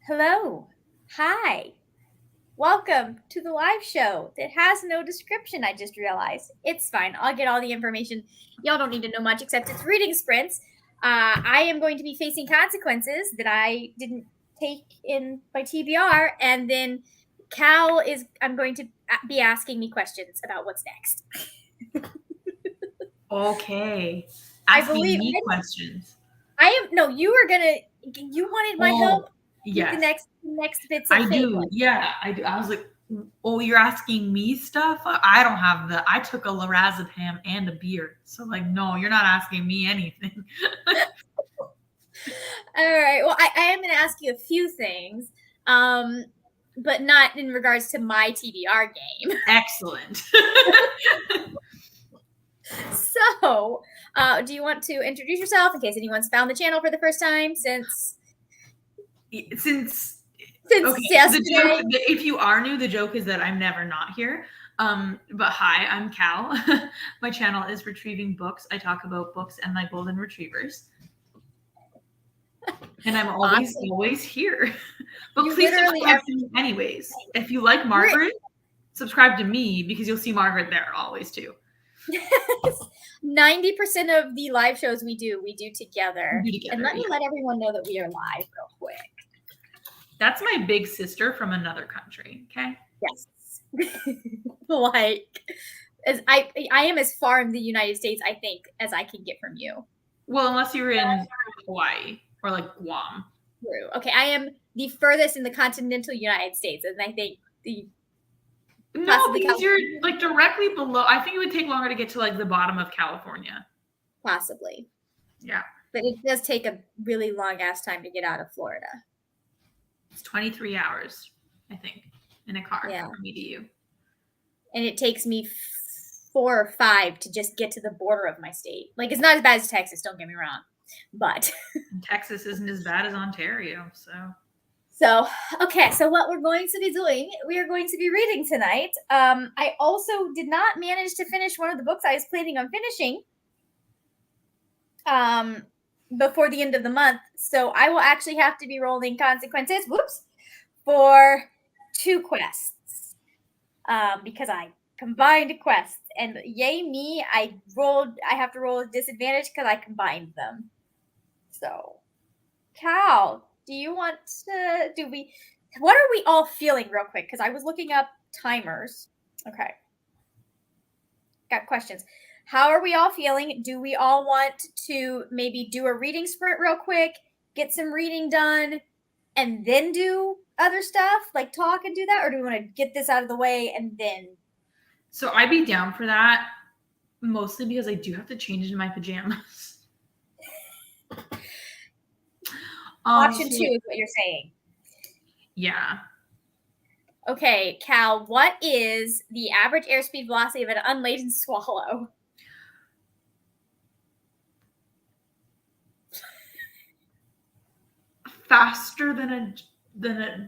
Hello. Hi. Welcome to the live show that has no description, I just realized. It's fine. I'll get all the information. Y'all don't need to know much except it's reading sprints. I am going to be facing consequences that I didn't take in my TBR, and then I'm going to be asking me questions about what's next. Okay. I Asking believe me questions. you wanted my help with Yes, the next bits of I fate. do. Yeah, I do. I was like, oh, you're asking me stuff? I don't have I took a lorazepam and a beer. So, like, no, you're not asking me anything. All right. Well, I am going to ask you a few things, but not in regards to my TBR game. Excellent. So, do you want to introduce yourself in case anyone's found the channel for the first time since Since okay, so the yesterday? joke, if you are new, the joke is that I'm never not here. But hi, I'm Cal. My channel is Retrieving Books. I talk about books and my golden retrievers. And I'm always here. But You please literally subscribe to me anyways. If you like Margaret, subscribe to me because you'll see Margaret there always too. 90% of the live shows we do together. And let me yeah. let everyone know that we are live real quick. That's my big sister from another country, okay? Yes. Like, as I am as far in the United States, I think, as I can get from you. Well, unless you're in Hawaii or like Guam. True. Okay, I am the furthest in the continental United States, and I think No, because you're like directly below. I think it would take longer to get to like the bottom of California. Possibly. Yeah. But it does take a really long ass time to get out of Florida. It's 23 hours, I think, in a car from me to you. And it takes me 4 or 5 to just get to the border of my state. Like, it's not as bad as Texas, don't get me wrong. But Texas isn't as bad as Ontario, so. So, okay, so what we're going to be doing, we are going to be reading tonight. I also did not manage to finish one of the books I was planning on finishing before the end of the month. So I will actually have to be rolling consequences, for 2 quests because I combined quests. And yay me, I have to roll a disadvantage because I combined them. So, Cal, do you want to, what are we all feeling real quick? Because I was looking up timers. Okay. Got questions. How are we all feeling? Do we all want to maybe do a reading sprint real quick, get some reading done, and then do other stuff, like talk and do that? Or do we want to get this out of the way and then? So I'd be down for that, mostly because I do have to change into my pajamas. Option 2 is what you're saying. Yeah. Okay, Cal, what is the average airspeed velocity of an unladen swallow? Faster than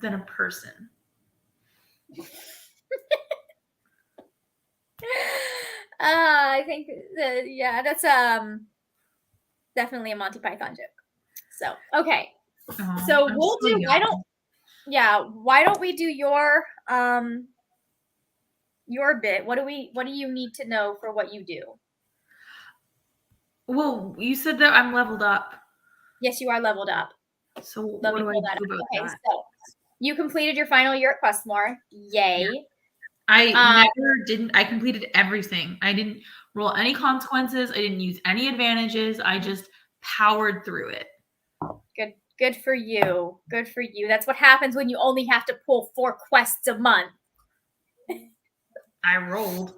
a person. I think yeah, that's definitely a Monty Python joke. So okay, so we'll do. Why don't we do your bit? What do you need to know for what you do? Well, you said that I'm leveled up. Yes, you are leveled up. So what do I do about that? So you completed your final year at Questmore. Yay. Yeah. I completed everything. I didn't roll any consequences. I didn't use any advantages. I just powered through it. Good for you. Good for you. That's what happens when you only have to pull 4 quests a month. I rolled.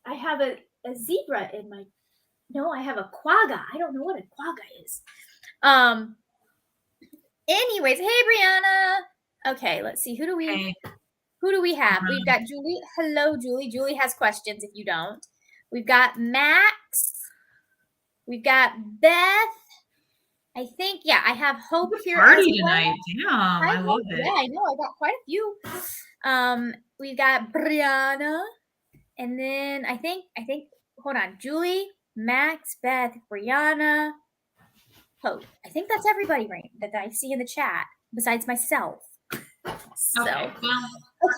I have a zebra in my... No, I have a quagga. I don't know what a quagga is. Anyways, hey, Brianna. Okay, let's see. Who do we have? We've got Julie. Hello, Julie. Julie has questions if you don't. We've got Max. We've got Beth. I think, yeah, I have Hope here party as well. Tonight. Damn, I love it. Yeah, I know. I got quite a few. We've got Brianna. And then I think, hold on. Julie, Max, Beth, Brianna. Oh, I think that's everybody right that I see in the chat besides myself. So, Okay. Well,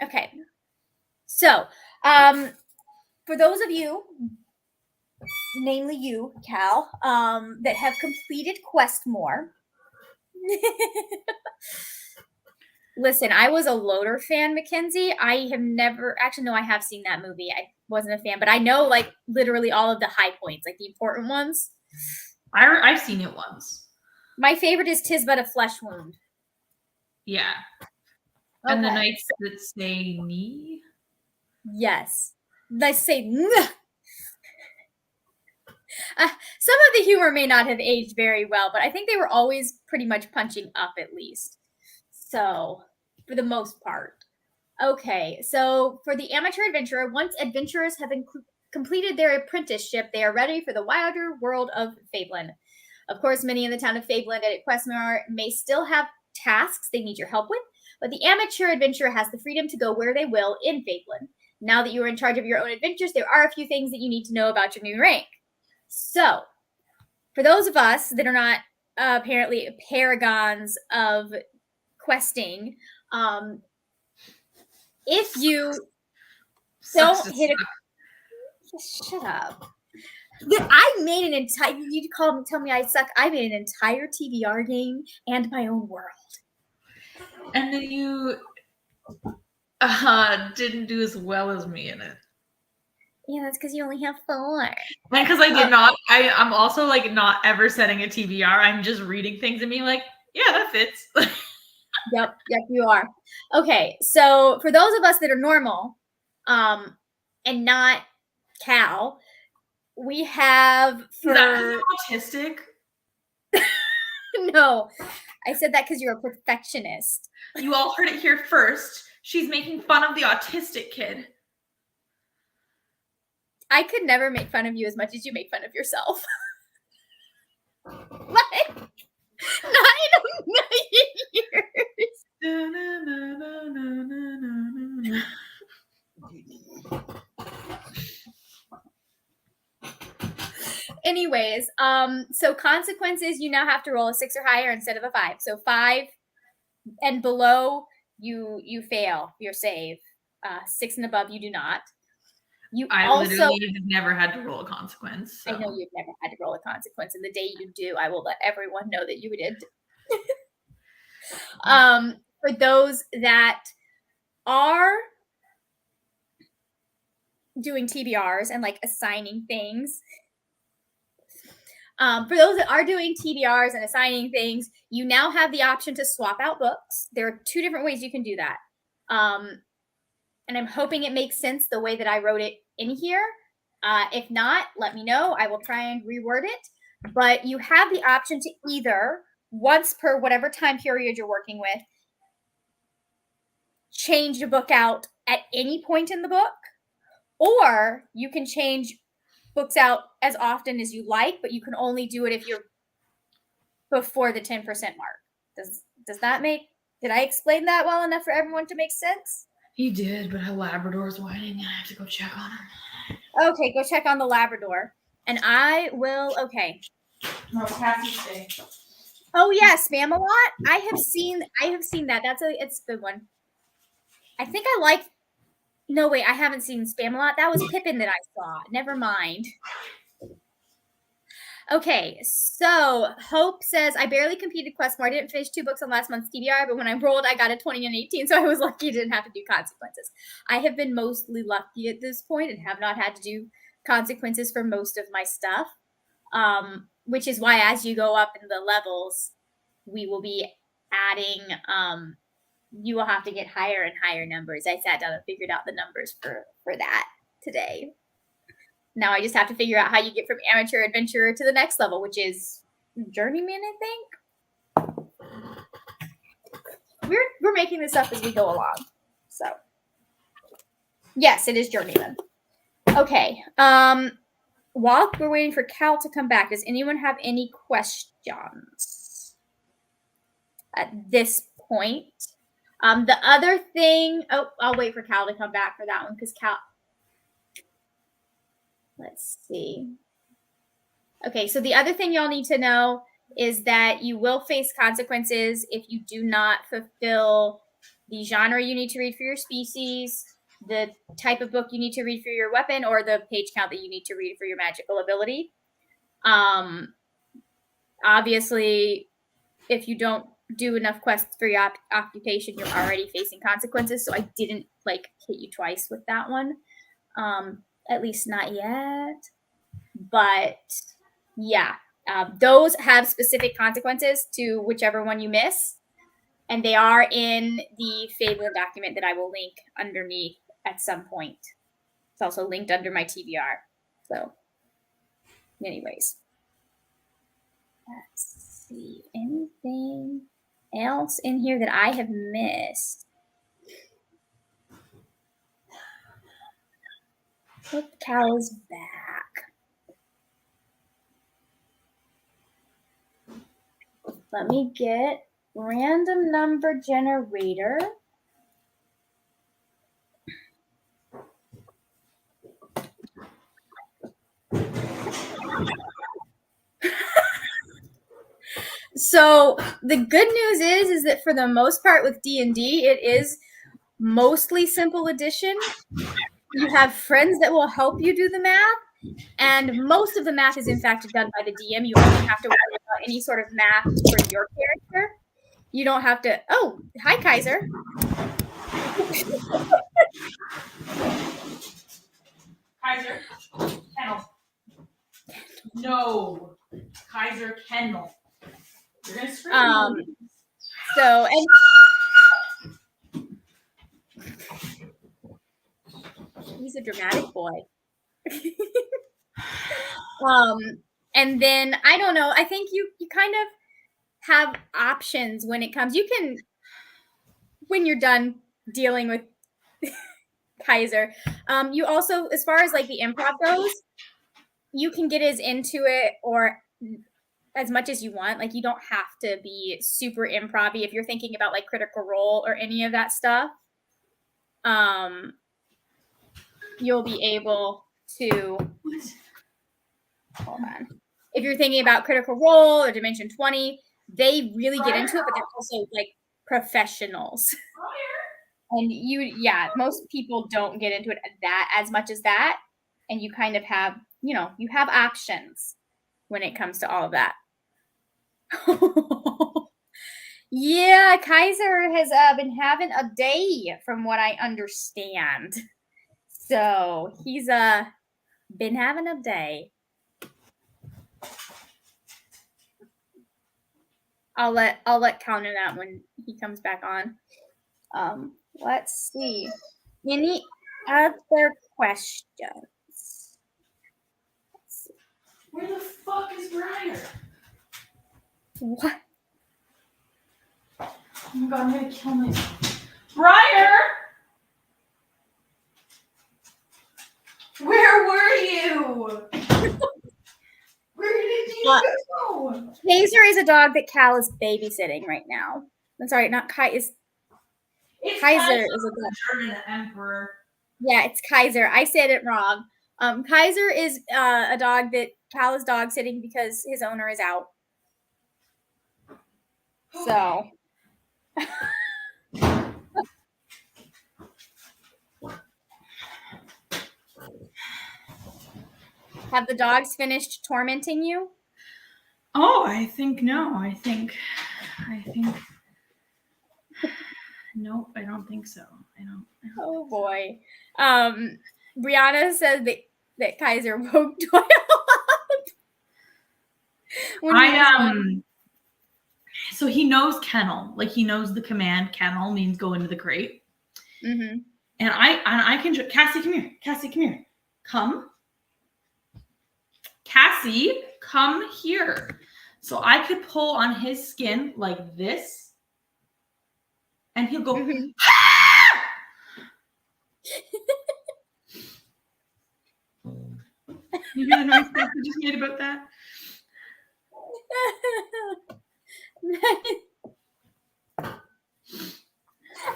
okay. So, for those of you, namely you, Cal, that have completed Questmore. Listen, I was a Loader fan, Mackenzie. I have never actually no, I have seen that movie. I wasn't a fan, but I know like literally all of the high points, like the important ones. I've seen it once. My favorite is "'Tis But a Flesh Wound." Yeah. Okay. And the nights that say knee. Yes, they say. Some of the humor may not have aged very well, but I think they were always pretty much punching up at least. So, for the most part. Okay, so for the amateur adventurer, once adventurers have completed their apprenticeship, they are ready for the wilder world of Fablin. Of course, many in the town of Fablin at Questmore may still have tasks they need your help with, but the amateur adventurer has the freedom to go where they will in Fablin. Now that you are in charge of your own adventures, there are a few things that you need to know about your new rank. So, for those of us that are not apparently paragons of questing, if you don't hit a shut up. I made an entire. You need to tell me I suck. I made an entire TBR game and my own world. And then you didn't do as well as me in it. Yeah, that's because you only have 4. And because I did not, I'm also like not ever setting a TBR. I'm just reading things and being like, yeah, that fits. Yep, you are. Okay, so for those of us that are normal, and not Cal, we have for. Is that because you're autistic? No, I said that because you're a perfectionist. You all heard it here first. She's making fun of the autistic kid. I could never make fun of you as much as you make fun of yourself. Like, not in a million years. Anyways, so consequences, you now have to roll a 6 or higher instead of a 5. So 5 and below, you fail your save. 6 and above, you do not. I literally have never had to roll a consequence. So. I know you've never had to roll a consequence, and the day you do, I will let everyone know that you did. For those that are doing TBRs and like assigning things, for those that are doing TBRs and assigning things, you now have the option to swap out books. There are 2 different ways you can do that. And I'm hoping it makes sense the way that I wrote it in here. If not, let me know. I will try and reword it. But you have the option to either, once per whatever time period you're working with, change a book out at any point in the book, or you can change books out as often as you like, but you can only do it if you're before the 10% mark. Does that make, did I explain that well enough for everyone to make sense? You did, but a Labrador's whining and I have to go check on him. Okay, go check on the Labrador. And I will, okay. No, Cassie, stay. Oh yeah, Spam-A-Lot. I have seen that. It's a good one. I think I like. No wait, I haven't seen Spam-A-Lot. That was Pippin that I saw. Never mind. Okay, so Hope says, I barely competed Questmore. I didn't finish 2 books on last month's TBR, but when I rolled, I got a 20 and 18, so I was lucky I didn't have to do consequences. I have been mostly lucky at this point and have not had to do consequences for most of my stuff, which is why as you go up in the levels, we will be adding, you will have to get higher and higher numbers. I sat down and figured out the numbers for that today. Now I just have to figure out how you get from amateur adventurer to the next level, which is journeyman, I think. We're making this up as we go along. So yes, it is journeyman. Okay. While we're waiting for Cal to come back, does anyone have any questions at this point? The other thing, I'll wait for Cal to come back for that one because Cal. Let's see. Okay, so the other thing y'all need to know is that you will face consequences if you do not fulfill the genre you need to read for your species, the type of book you need to read for your weapon, or the page count that you need to read for your magical ability. Obviously, if you don't do enough quests for your occupation, you're already facing consequences. So I didn't like hit you twice with that one. At least not yet. But yeah, those have specific consequences to whichever one you miss. And they are in the Fable document that I will link underneath at some point. It's also linked under my TBR. So, anyways. Let's see. Anything else in here that I have missed? Look, Cal is back. Let me get random number generator. So the good news is that for the most part with D&D, it is mostly simple addition. You have friends that will help you do the math, and most of the math is in fact done by the DM. You only have to worry about any sort of math for your character. You don't have to. Oh, hi, Kaiser. Kaiser, kennel. No, Kaiser kennel. You're gonna scream. So and he's a dramatic boy. And then I don't know. I think you kind of have options when it comes. You can, when you're done dealing with Kaiser, you also, as far as like the improv goes, you can get as into it or as much as you want. Like you don't have to be super improv-y if you're thinking about like Critical Role or any of that stuff. You'll be able to. Hold on. If you're thinking about Critical Role or Dimension 20, they really get into it, but they're also like professionals. And most people don't get into it that as much as that. And you kind of have, you have options when it comes to all of that. Yeah, Kaiser has been having a day from what I understand. So he's been having a day. I'll let Cal know that when he comes back on. Let's see. Any other questions? Where the fuck is Briar? What? Oh my god, I'm gonna kill myself. Briar! Where were you? Where did you go? Kaiser is a dog that Cal is babysitting right now. I'm sorry, not Kai. Kaiser is a dog. German emperor. Yeah, it's Kaiser. I said it wrong. Kaiser is a dog that Cal is dog sitting because his owner is out. So. Have the dogs finished tormenting you? Oh, I think no. I think nope, I don't think so. I don't Oh boy. Brianna says that Kaiser woke Doyle up. So he knows kennel. Like he knows the command kennel means go into the crate. Mm-hmm. And I can Cassie, come here. Cassie, come here. Come. Cassie, come here. So I could pull on his skin like this. And he'll go, Mm-hmm. You hear the noise that you just made about that?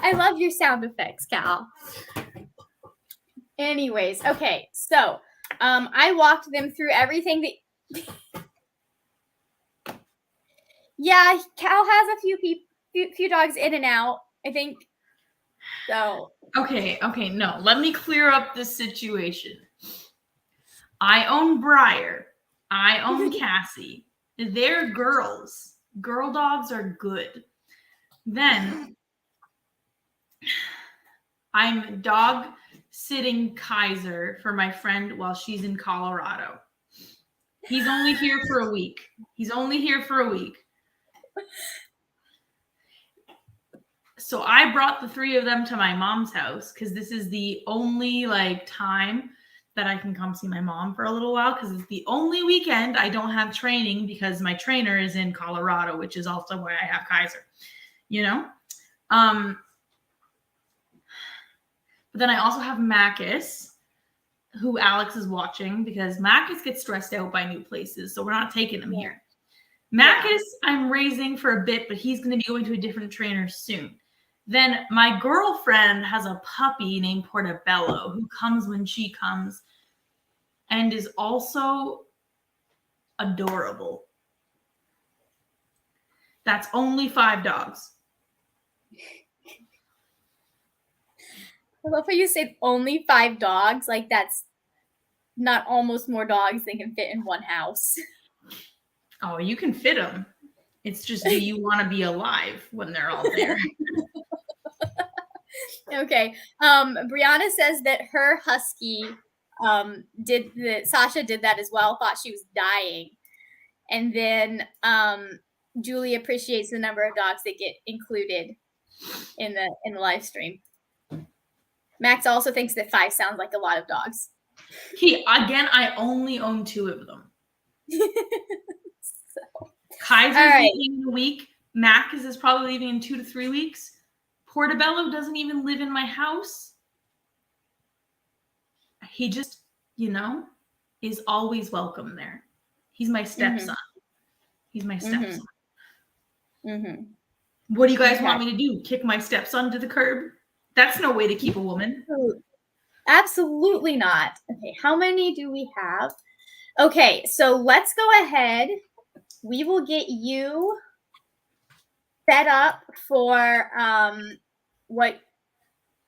I love your sound effects, Cal. Anyways, okay, so I walked them through everything that Yeah, Cal has a few dogs in and out, I think. So Okay, no. Let me clear up this situation. I own Briar. I own Cassie. They're girls. Girl dogs are good. Then I'm dog sitting Kaiser for my friend while she's in Colorado. He's only here for a week. So I brought the three of them to my mom's house because this is the only time that I can come see my mom for a little while because it's the only weekend I don't have training because my trainer is in Colorado, which is also why I have Kaiser, But then I also have Macus, who Alex is watching because Macus gets stressed out by new places, so we're not taking him here. Macus, I'm raising for a bit, but he's going to be going to a different trainer soon. Then my girlfriend has a puppy named Portobello who comes when she comes and is also adorable. That's only 5 dogs. I love how you said only 5 dogs. Like that's not almost more dogs than can fit in one house. Oh, you can fit them. It's just, do you want to be alive when they're all there? Okay. Brianna says that her husky Sasha did that as well, thought she was dying. And then Julie appreciates the number of dogs that get included in the live stream. Max also thinks that 5 sounds like a lot of dogs. I only own 2 of them. Kaiser's leaving in a week. Max is probably leaving in 2 to 3 weeks. Portobello doesn't even live in my house. He just, is always welcome there. He's my stepson. He's my stepson. Mm-hmm. What do you guys want me to do? Kick my stepson to the curb? That's no way to keep a woman. Absolutely not. Okay, how many do we have? Okay, so let's go ahead. We will get you set up for what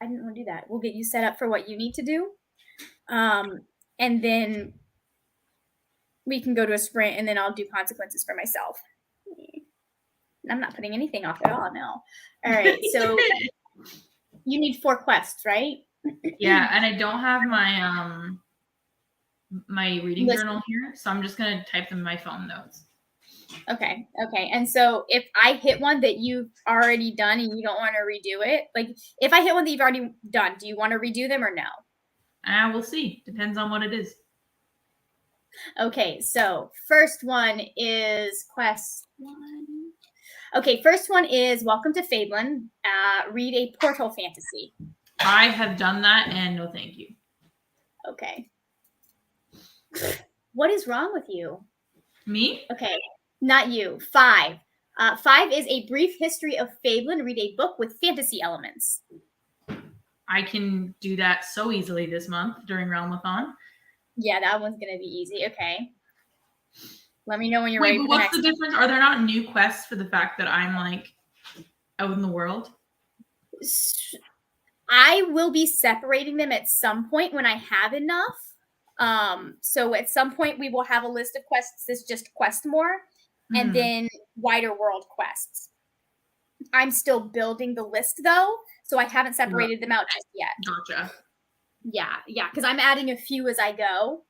I didn't want to do that. We'll get you set up for what you need to do. And then we can go to a sprint and then I'll do consequences for myself. I'm not putting anything off at all, no. All right, so you need 4 quests, right? Yeah, and I don't have my my reading journal here, so I'm just gonna type them in my phone notes. Okay. And so if I hit one that you've already done and you don't want to redo it, like if I hit one that you've already done, do you want to redo them or no? We'll see. Depends on what it is. Okay, so first one is quest 1. Okay, first one is Welcome to Fabelin. Read a Portal fantasy. I have done that and no thank you. Okay. What is wrong with you? Me? Okay, not you. 5. 5 is A Brief History of Fabelin. Read a book with fantasy elements. I can do that so easily this month during Realmathon. Yeah, that one's going to be easy. Okay. Let me know when you're ready for the next one. What's the difference? Are there not new quests for the fact that I'm out in the world? I will be separating them at some point when I have enough. So at some point we will have a list of quests that's just quest more and then wider world quests. I'm still building the list though, so I haven't separated them out just yet. Gotcha. Yeah, because I'm adding a few as I go.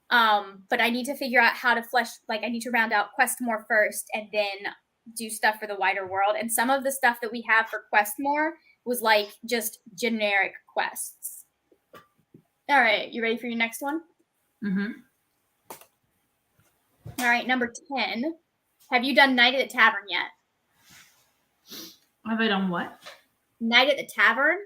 But I need to figure out how to I need to round out quest more first and then do stuff for the wider world. And some of the stuff that we have for quest more was just generic quests. All right, you ready for your next one? Mm-hmm. All right, number 10. Have you done Night at the Tavern yet? Have I done what? Night at the Tavern.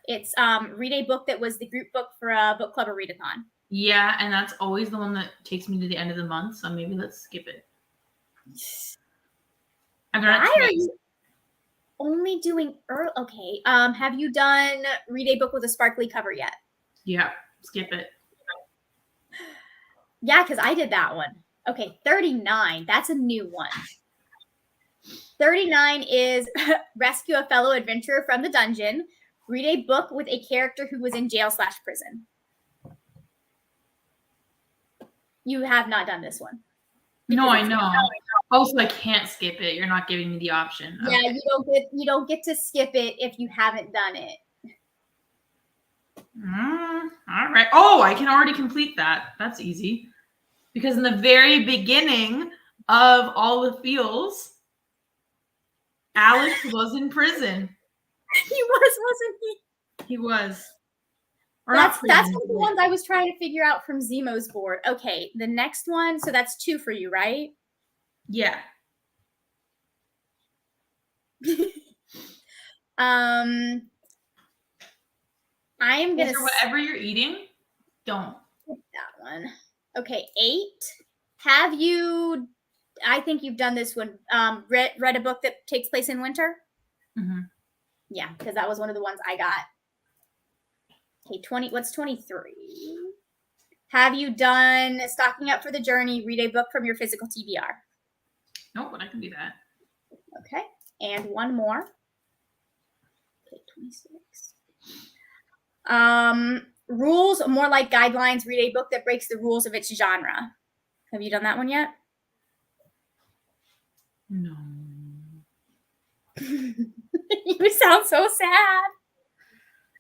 It's read a book that was the group book for a book club or readathon. Yeah, and that's always the one that takes me to the end of the month, so maybe let's skip it. Why are you only doing early? Okay. Have you done read a book with a sparkly cover yet? Yeah, skip it. Yeah, because I did that one. Okay, 39. That's a new one. 39 is rescue a fellow adventurer from the dungeon. Read a book with a character who was in jail/prison. You have not done this one. No, I know. Also, I can't skip it. You're not giving me the option. Yeah, okay. You don't get to skip it if you haven't done it. All right. Oh, I can already complete that. That's easy. Because in the very beginning of All the Feels, Alex was in prison. He was, wasn't he? He was. Or that's one of the ones I was trying to figure out from Zemo's board. Okay, the next one. So that's 2 for you, right? Yeah. I am gonna. Whatever you're eating, don't. That one. Okay, 8. Have you? I think you've done this one. Read a book that takes place in winter. Mm-hmm. Yeah, because that was one of the ones I got. Okay, 20. What's 23? Have you done Stocking Up for the Journey? Read a book from your physical TBR. Nope, but I can do that. Okay, and one more. Okay, 26. Rules, more like guidelines. Read a book that breaks the rules of its genre. Have you done that one yet? No. You sound so sad.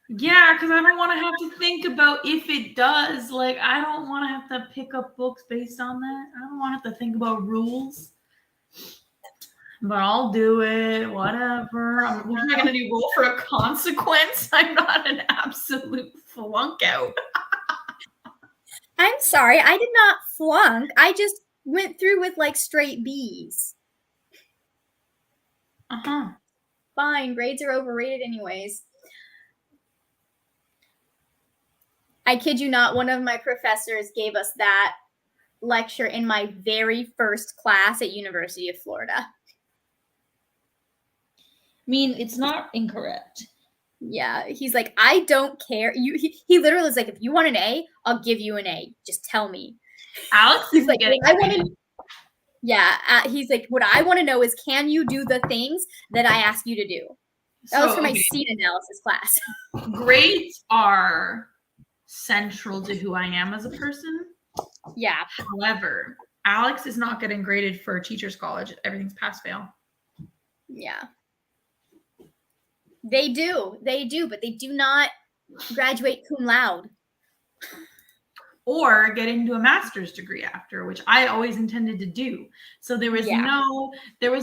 Yeah, because I don't want to have to think about if it does. Like, I don't want to have to pick up books based on that. I don't want to have to think about rules. But I'll do it. Whatever. What am I going to do? Roll for a consequence? I'm not an absolute flunk out. I'm sorry. I did not flunk. I just went through with like straight B's. Uh-huh. Fine. Grades are overrated anyways. I kid you not, one of my professors gave us that lecture in my very first class at University of Florida. I mean, it's not incorrect. Yeah, he's like, I don't care. He literally is like, if you want an A, I'll give you an A. Just tell me. Alex he's like, I want to. Yeah, he's like, what I want to know is, can you do the things that I ask you to do? That was for my seed analysis class. Grades are central to who I am as a person. Yeah. However, Alex is not getting graded for teacher's college. Everything's pass fail. Yeah. They do, but they do not graduate cum laude. Or get into a master's degree after, which I always intended to do. So there was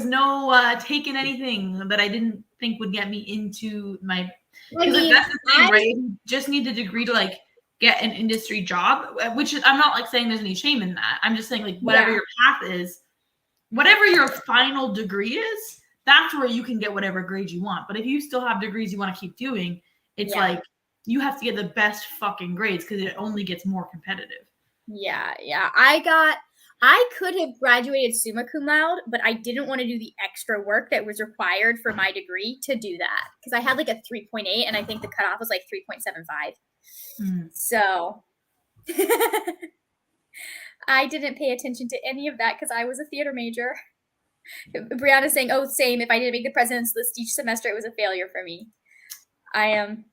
no taking anything that I didn't think would get me into my. Because that's the thing, right? You just need the degree to like get an industry job, which I'm not like saying there's any shame in that. I'm just saying like whatever your path is, whatever your final degree is, that's where you can get whatever grades you want. But if you still have degrees you want to keep doing, it's like you have to get the best fucking grades because it only gets more competitive. Yeah. I could have graduated summa cum laude, but I didn't want to do the extra work that was required for my degree to do that because I had like a 3.8 and I think the cutoff was like 3.75. So I didn't pay attention to any of that because I was a theater major. Brianna's saying, oh, same. If I didn't make the president's list each semester, it was a failure for me. I am.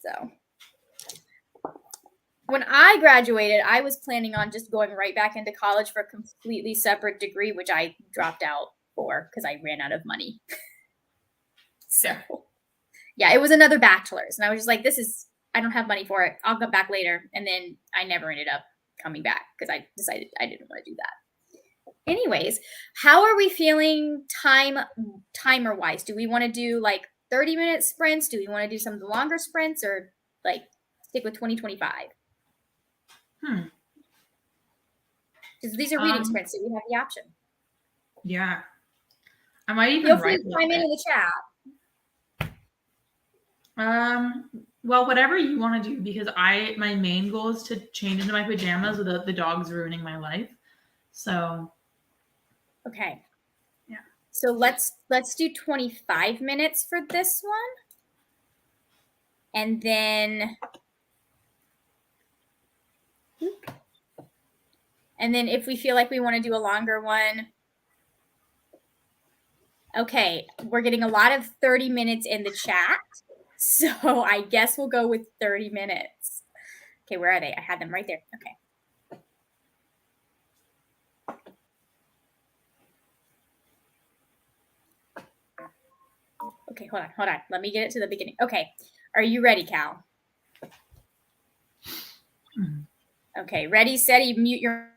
So when I graduated, I was planning on just going right back into college for a completely separate degree, which I dropped out for because I ran out of money. So yeah, it was another bachelor's. And I was just like, I don't have money for it. I'll come back later. And then I never ended up coming back because I decided I didn't want to do that. Anyways, how are we feeling timer wise? Do we want to do like 30-minute sprints? Do we want to do some of the longer sprints or like stick with 20-25? Because these are reading sprints, so we have the option. Yeah. I might even feel free to chime in the chat. Well, whatever you want to do, because my main goal is to change into my pajamas without the dogs ruining my life. So okay. Yeah. So let's do 25 minutes for this one. And then And then if we feel like we want to do a longer one, okay, we're getting a lot of 30 minutes in the chat. So I guess we'll go with 30 minutes. Okay, where are they? I had them right there. Okay. Okay, hold on. Let me get it to the beginning. Okay, are you ready, Cal? Okay, ready, steady, mute your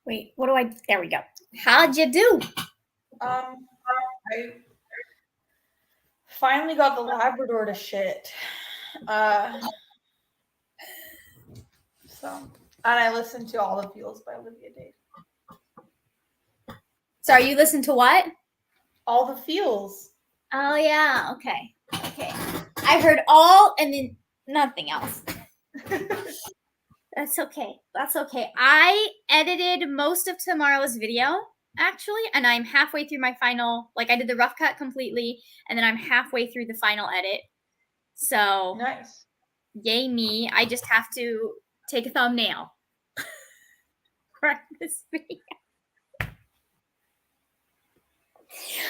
Wait, what do I? There we go. How'd you do? I finally got the Labrador to shit. And I listened to All the Feels by Olivia Dade. Sorry, you listened to what? All the Feels. Oh yeah. Okay. Okay. I heard all and then nothing else. That's okay. That's okay. I edited most of tomorrow's video actually, and I'm halfway through my final. Like I did the rough cut completely, and then I'm halfway through the final edit. So Nice. Yay me! I just have to take a thumbnail for this video.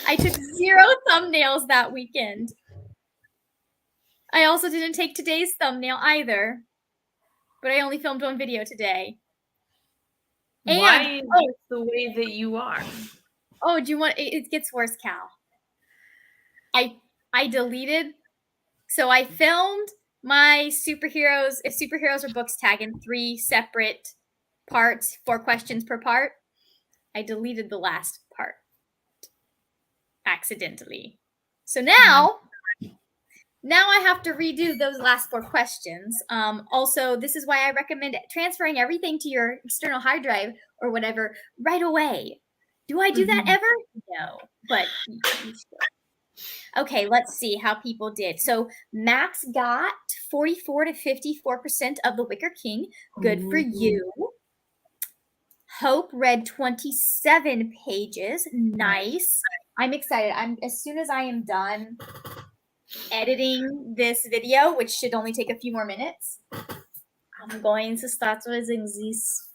I took 0 thumbnails that weekend. I also didn't take today's thumbnail either, but I only filmed 1 video today. And, why the way that you are? Oh, do you want? It gets worse, Cal. I deleted. So I filmed my superheroes. If superheroes or books tag in 3 separate parts, 4 questions per part. I deleted the last part accidentally. So now I have to redo those last 4 questions. Also, this is why I recommend transferring everything to your external hard drive or whatever right away. Do I do that ever? No, but you should. Okay, let's see how people did. So Max got 44 to 54% of The Wicker King. Good for you. Hope read 27 pages. Nice. I'm excited. As soon as I am done editing this video, which should only take a few more minutes, I'm going to start using this.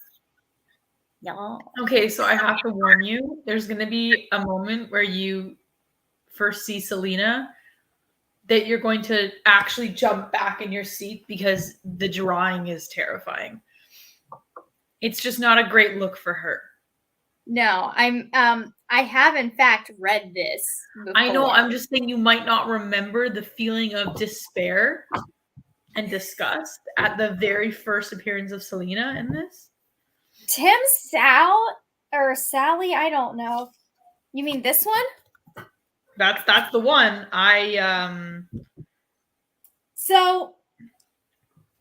Yeah. Okay, so I have to warn you. There's going to be a moment where you first see Selena that you're going to actually jump back in your seat because the drawing is terrifying. It's just not a great look for her. No, I have in fact read this before. I know, I'm just saying you might not remember the feeling of despair and disgust at the very first appearance of Selena in this. Sally, I don't know. You mean this one? That's the one. So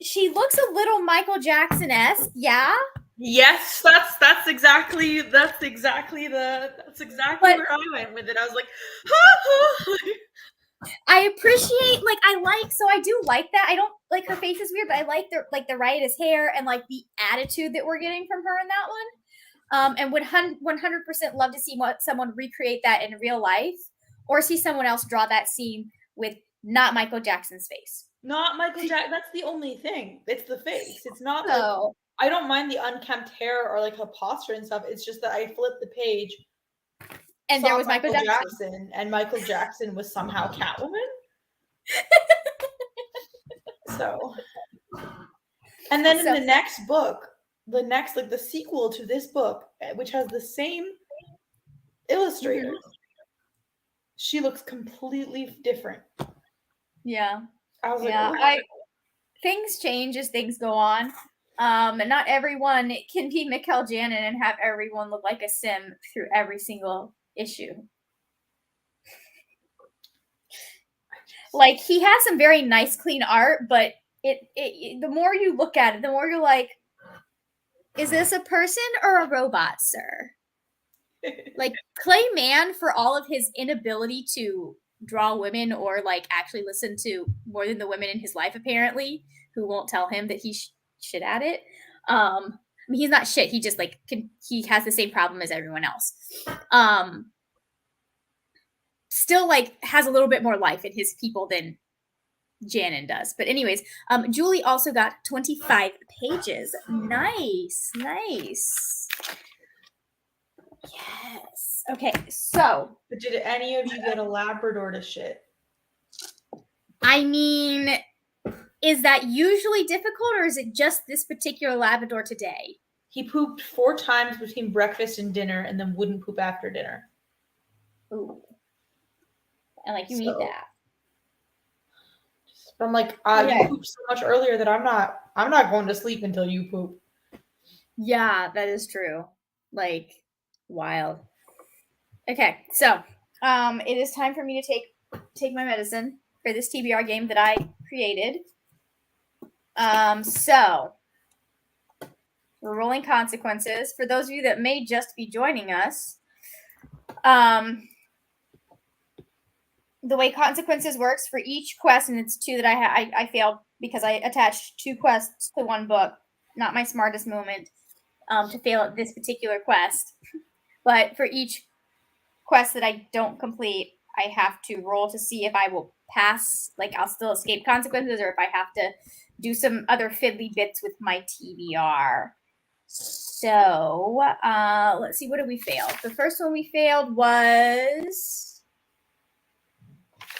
she looks a little Michael Jackson-esque, yeah? Yes, that's exactly where I went with it. I was like, I appreciate, I do like that. I don't like her face is weird, but I like the riotous hair and like the attitude that we're getting from her in that one. And would 100% love to see someone recreate that in real life, or see someone else draw that scene with not Michael Jackson's face. Not Michael Jackson. That's the only thing. It's the face. It's not. So I don't mind the unkempt hair or like her posture and stuff. It's just that I flipped the page and there was Michael Jackson, and Michael Jackson was somehow Catwoman. So, and then in the next book, the sequel to this book, which has the same illustrator, she looks completely different. Yeah. I was like, things change as things go on. And not everyone can be Mikkel Janin and have everyone look like a sim through every single issue. Like, he has some very nice, clean art, but the more you look at it, the more you're like, is this a person or a robot, sir? Like, Clay Mann, for all of his inability to draw women or like actually listen to more than the women in his life, apparently, who won't tell him that he's shit at it. I mean, he's not shit. He just like he has the same problem as everyone else. Still like has a little bit more life in his people than Janin does. But anyways, Julie also got 25 pages. Nice. Yes. Okay, so. But did any of you get a Labrador to shit? I mean, is that usually difficult, or is it just this particular Labrador today? He pooped 4 times between breakfast and dinner and then wouldn't poop after dinner. Ooh. And like you So- need that. But I'm like, Okay. you pooped so much earlier that I'm not going to sleep until you poop. Yeah, that is true. Like, wild. Okay, so it is time for me to take my medicine for this TBR game that I created. So we're rolling consequences. For those of you that may just be joining us, the way consequences works for each quest, and it's 2 that I failed because I attached 2 quests to one book. Not my smartest moment to fail at this particular quest. But for each quest that I don't complete, I have to roll to see if I will pass, like I'll still escape consequences, or if I have to do some other fiddly bits with my TBR. So let's see, what did we fail? The first one we failed was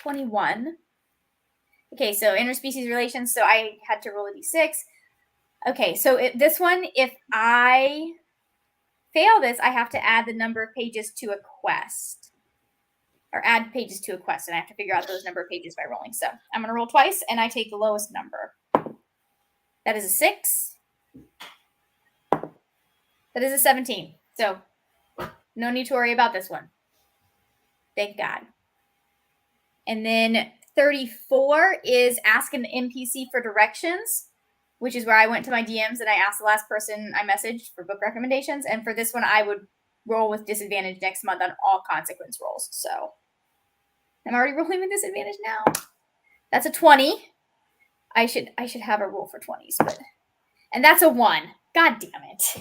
21. Okay, so interspecies relations. So I had to roll a d6. Okay, so this one, if I fail this, I have to add the number of pages to a quest. Or add pages to a quest, and I have to figure out those number of pages by rolling. So I'm going to roll twice, and I take the lowest number. That is a 6. That is a 17. So no need to worry about this one. Thank God. And then 34 is ask an NPC for directions, which is where I went to my DMs and I asked the last person I messaged for book recommendations. And for this one, I would roll with disadvantage next month on all consequence rolls. So I'm already rolling with disadvantage now. That's a 20. I should have a roll for 20s, but and that's a 1. God damn it.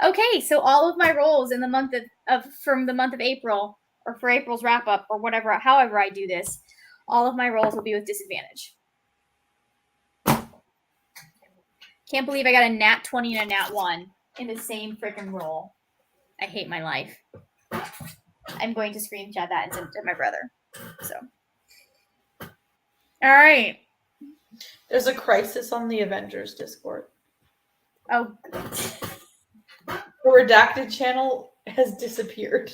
Okay, so all of my rolls in the month of from the month of April, or for April's wrap up, or whatever, however I do this, all of my rolls will be with disadvantage. Can't believe I got a nat 20 and a nat 1 in the same freaking roll. I hate my life. I'm going to screenshot that and send it to my brother. So, all right. There's a crisis on the Avengers Discord. Oh, good. The redacted channel has disappeared.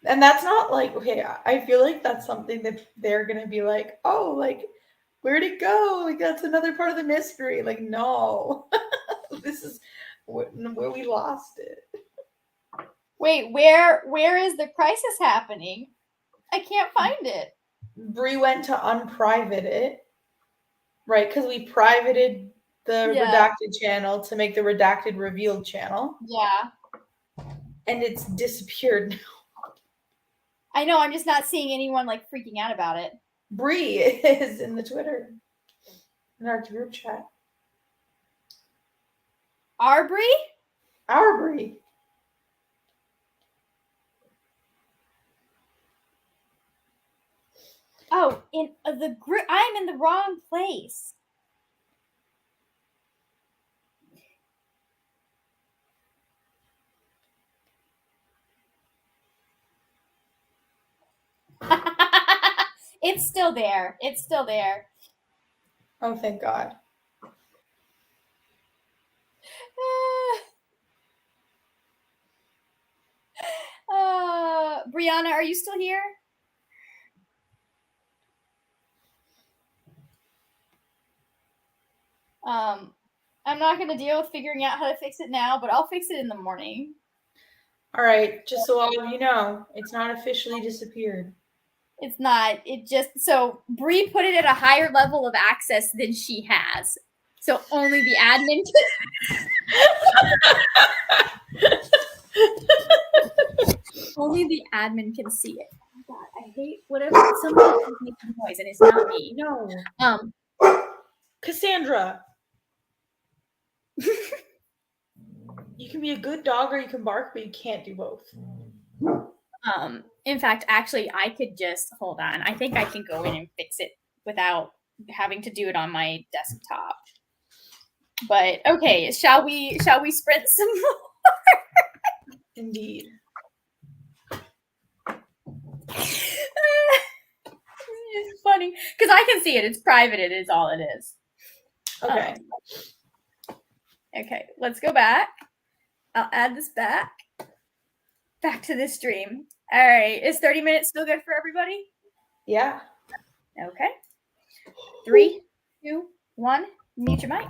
And that's not like, okay, I feel like that's something that they're going to be like, oh, like, where'd it go? Like, that's another part of the mystery. Like, no. This is where we lost it. Wait, where is the crisis happening? I can't find it. Bree went to unprivate it, right? Because we privated the Yeah. redacted channel to make the redacted revealed channel. Yeah. And it's disappeared now. I know, I'm just not seeing anyone like freaking out about it. Bree is in the Twitter, in our group chat. Arbery? Our Bree. Oh, in the group. I'm in the wrong place. It's still there. It's still there. Oh, thank God. Brianna, are you still here? I'm not going to deal with figuring out how to fix it now, but I'll fix it in the morning. All right, just so all of you know, it's not officially disappeared. It's not. It just so Bree put it at a higher level of access than she has. So only the admin can only the admin can see it. Oh God, I hate whatever somebody making noise and it's not me. No. Cassandra. You can be a good dog or you can bark, but you can't do both. In fact, actually, I could just hold on. I think I can go in and fix it without having to do it on my desktop. But okay, shall we sprint some more? Indeed. It's funny because I can see it. It's private. It is all it is. Okay. Okay, let's go back. I'll add this back to the stream. All right, is 30 minutes still good for everybody? Yeah. Okay. 3, 2, 1. Mute your mic.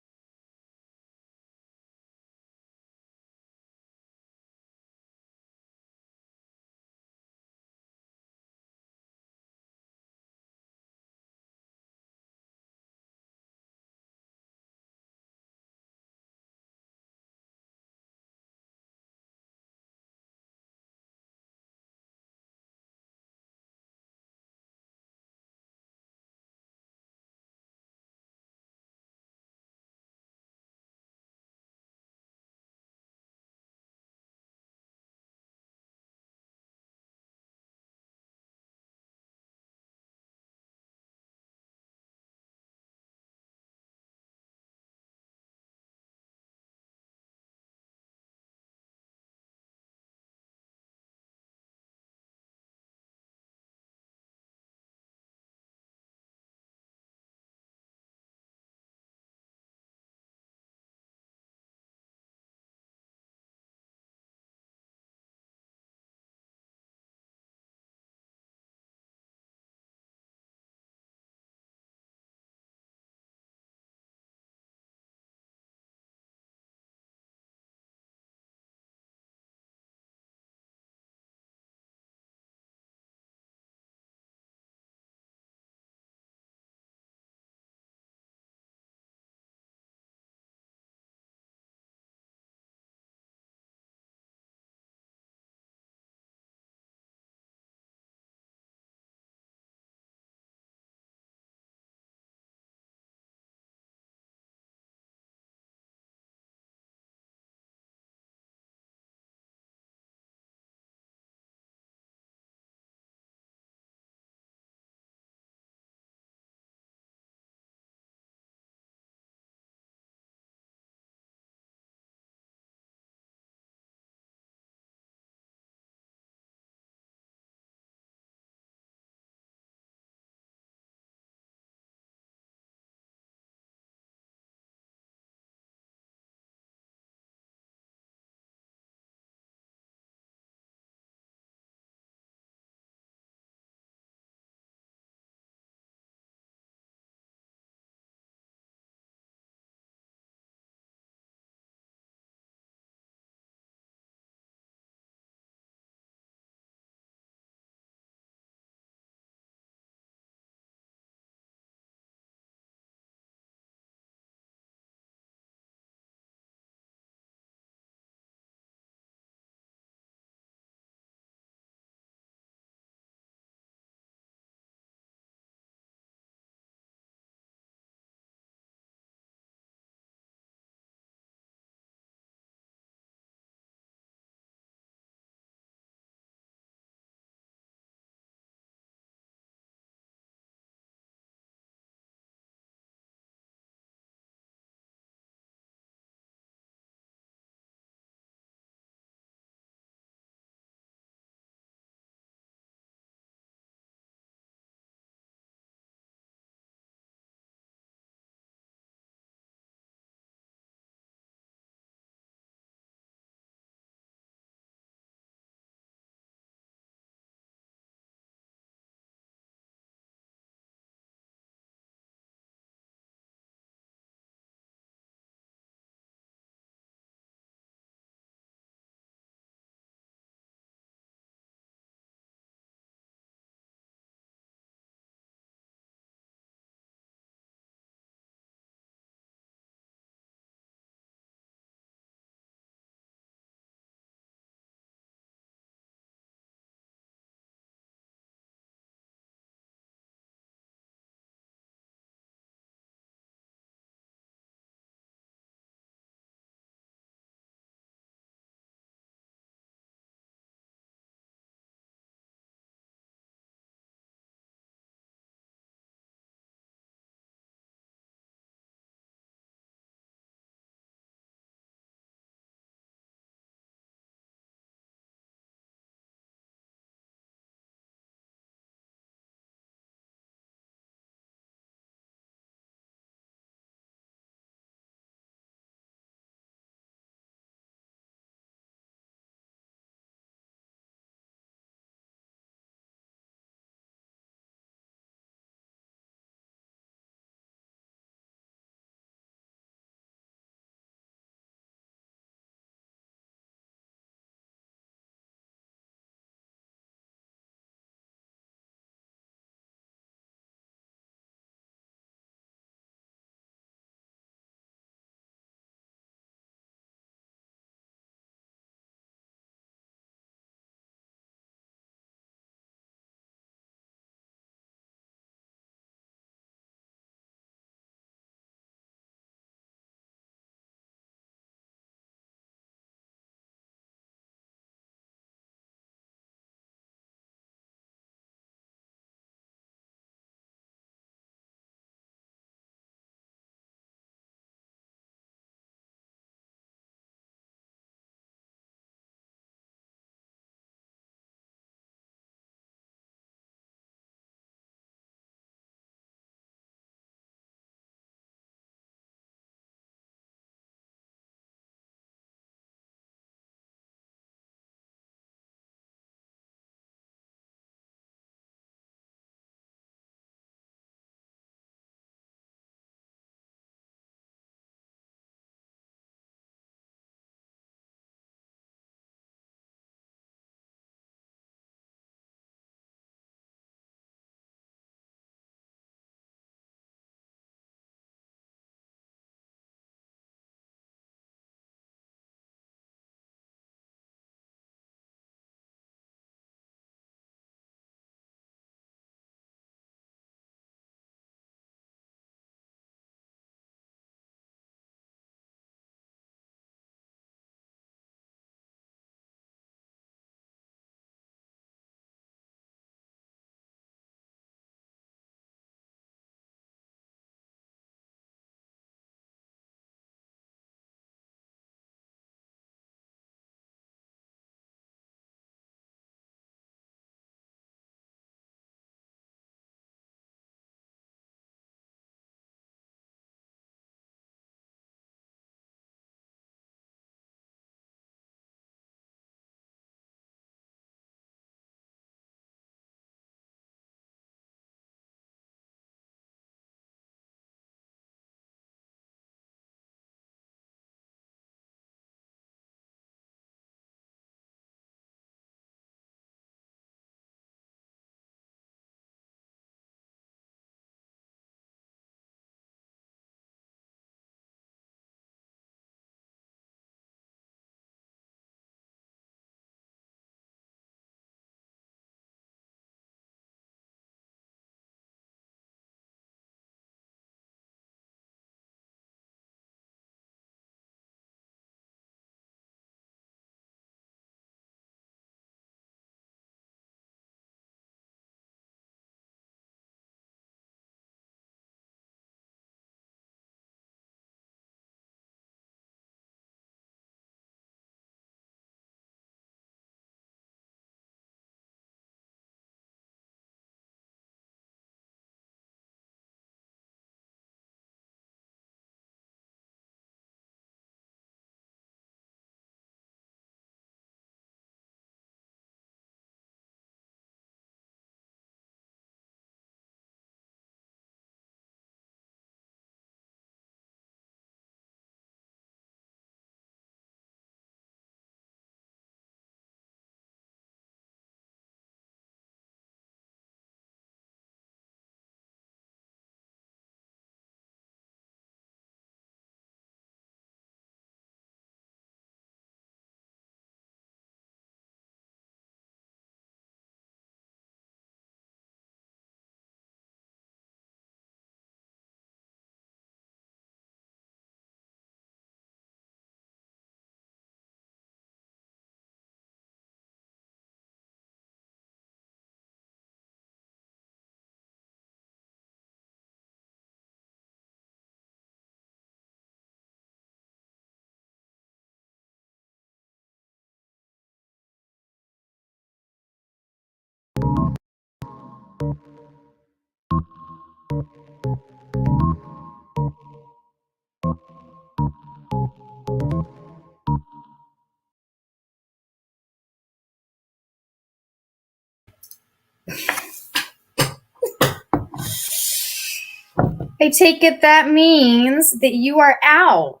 I take it that means that you are out.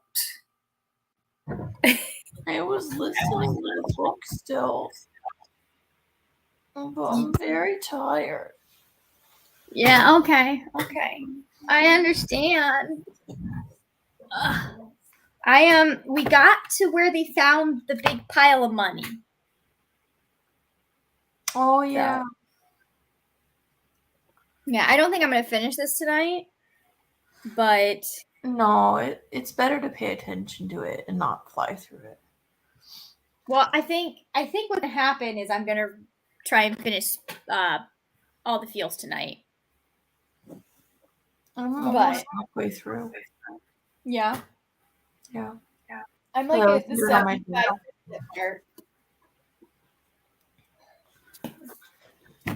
I was listening to the book still. But I'm very tired. Yeah, okay. I understand. We got to where they found the big pile of money. Oh yeah. Yeah, I don't think I'm gonna finish this tonight, but No, it's better to pay attention to it and not fly through it. well, I think what's gonna happen is I'm gonna try and finish all the feels tonight. I'm But- almost halfway through. Yeah, Yeah. I'm like like at the 75% part.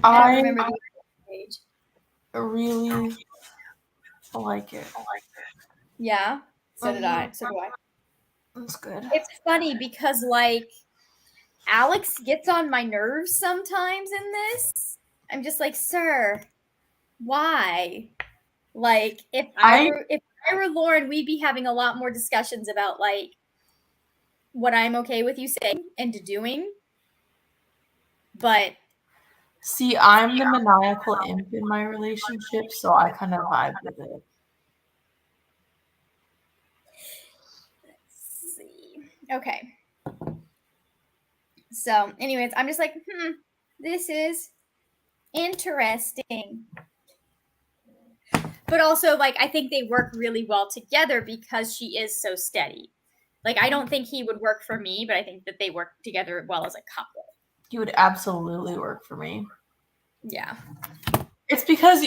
I don't remember the page. really like it. Yeah, so did I. So do I. That's good. It's funny because like Alex gets on my nerves sometimes in this. I'm just like, sir, why? Like if I were Lauren, we'd be having a lot more discussions about like what I'm okay with you saying and doing. But See, I'm the maniacal imp in my relationship, so I kind of vibe with it. let's see. Okay. So, anyways, I'm just like, this is interesting. But also, like, I think they work really well together because she is so steady. Like, I don't think he would work for me, but I think that they work together well as a couple. He would absolutely work for me. Yeah. It's because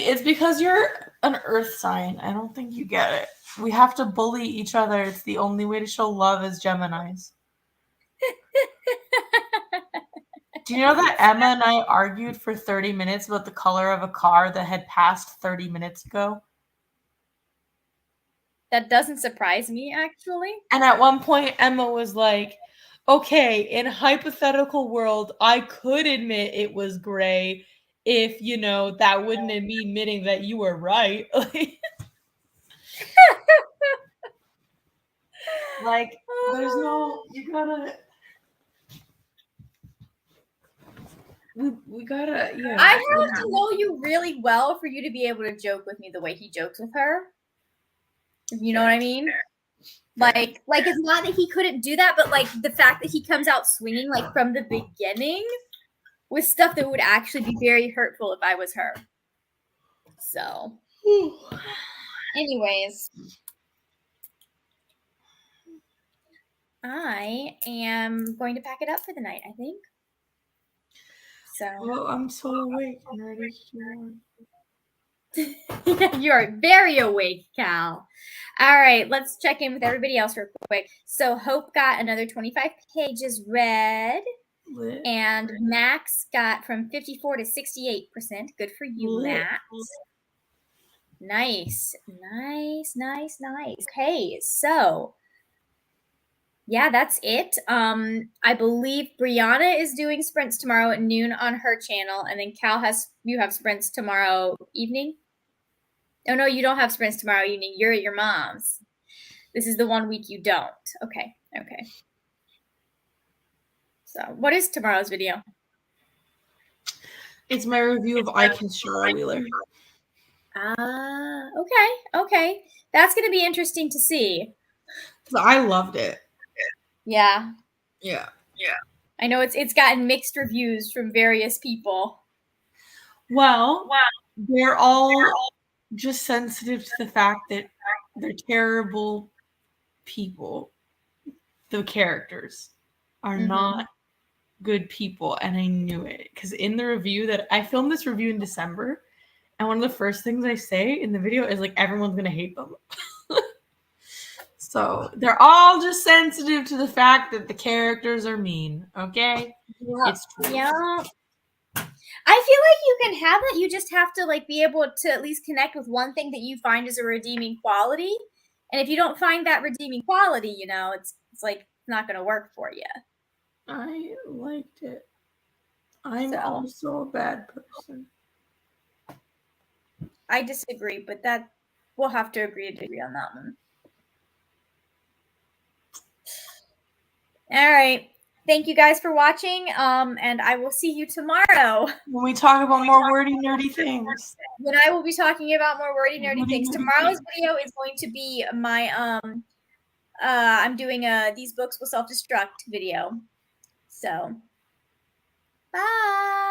you're an earth sign. I don't think you get it. We have to bully each other. It's the only way to show love as Geminis. Do you know that Emma and I argued for 30 minutes about the color of a car that had passed 30 minutes ago? That doesn't surprise me, actually. And at one point, Emma was like, okay, in a hypothetical world, I could admit it was gray if, that wouldn't be admitting that you were right. Like, there's no, you gotta, we gotta, yeah. I have to know you really well for you to be able to joke with me the way he jokes with her. You know what I mean? Like it's not that he couldn't do that, but like the fact that he comes out swinging like from the beginning with stuff that would actually be very hurtful if I was her. So, anyways, I am going to pack it up for the night, I think. So, Well, I'm so awake and ready to you are very awake, Cal. All right, let's check in with everybody else real quick. So Hope got another 25 pages read, lit. and Max got from 54 to 68%. Good for you, Lit. Max. Nice. Okay, so yeah, that's it. I believe Brianna is doing sprints tomorrow at noon on her channel, and then Cal you have sprints tomorrow evening. Oh no, you don't have sprints tomorrow evening. You're at your mom's. This is the 1 week you don't. Okay. So, what is tomorrow's video? It's my review of I Kiss Shara Wheeler. Okay. That's going to be interesting to see. Because I loved it. Yeah. Yeah. I know it's gotten mixed reviews from various people. Well, they're all just sensitive to the fact that they're terrible people. The characters are not good people, and I knew it. Because in the review that I filmed this review in December, and one of the first things I say in the video is like, everyone's going to hate them. So they're all just sensitive to the fact that the characters are mean. Okay? Yeah. It's true. Yeah. I feel like you can have that. You just have to like be able to at least connect with one thing that you find is a redeeming quality. And if you don't find that redeeming quality, you know, it's like not going to work for you. I liked it. I'm So. also a bad person. I disagree, but that we'll have to agree to agree on that one. All right. Thank you guys for watching. And I will see you tomorrow. When we talk about more wordy, nerdy things. When I will be talking about more wordy, nerdy things. Tomorrow's video is going to be my I'm doing a These Books Will Self-Destruct video. So, bye.